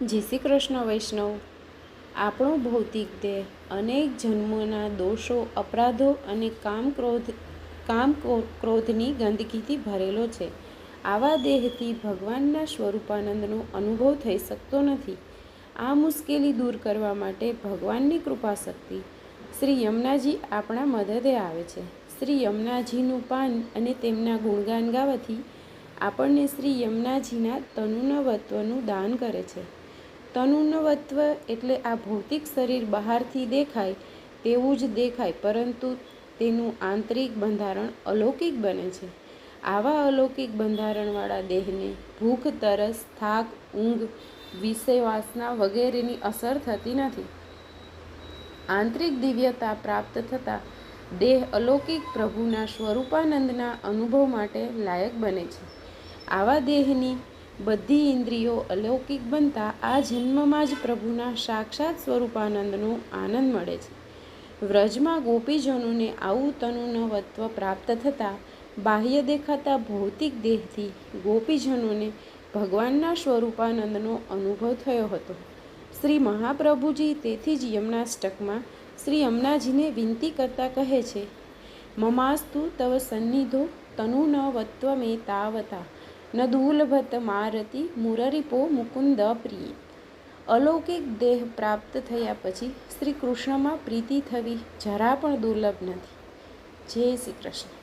જય શ્રી કૃષ્ણ વૈષ્ણવ। આપણો ભૌતિક દેહ અનેક જન્મોના દોષો, અપરાધો અને ક્રોધની ગંદકીથી ભરેલો છે। આવા દેહથી ભગવાનના સ્વરૂપાનંદનો અનુભવ થઈ શકતો નથી। આ મુશ્કેલી દૂર કરવા માટે ભગવાનની કૃપા શક્તિ શ્રી યમુનાજી આપણા મદદે આવે છે। શ્રી યમુનાજીનું પાન અને તેમના ગુણગાન ગાવાથી આપણને શ્રી યમુનાજીના તનુનવત્વનું દાન કરે છે। તનુનવત્વ એટલે આ ભૌતિક શરીર બહારથી દેખાય તેવું જ દેખાય, પરંતુ તેનું આંતરિક બંધારણ અલૌકિક બને છે। આવા અલૌકિક બંધારણવાળા દેહને ભૂખ, તરસ, થાક, ઊંઘ, વિષય વાસના વગેરેની અસર થતી નથી। આંતરિક દિવ્યતા પ્રાપ્ત થતાં દેહ અલૌકિક પ્રભુના સ્વરૂપાનંદના અનુભવ માટે લાયક બને છે। આવા દેહની બધી ઇન્દ્રિયો અલૌકિક બનતા આ જન્મમાં જ પ્રભુના સાક્ષાત સ્વરૂપાનંદનો આનંદ મળે છે। વ્રજમાં ગોપીજનોને આવું તનુનવત્વ પ્રાપ્ત થતાં બાહ્ય દેખાતા ભૌતિક દેહથી ગોપીજનોને ભગવાનના સ્વરૂપાનંદનો અનુભવ થયો હતો। શ્રી મહાપ્રભુજી તેથી જ યમુનાષ્ટકમાં શ્રી યમુનાજીને વિનંતી કરતા કહે છે, મમાસ્તુ તવ સન્નિધો તનુનવત્વમેતાવતા ન દુર્લભત મારતિ મુરરિપો મુકુંદ પ્રિય। અલૌકિક દેહ પ્રાપ્ત થયા પછી શ્રી કૃષ્ણમાં પ્રીતિ થવી જરા પણ દુર્લભ નથી। જય શ્રી કૃષ્ણ।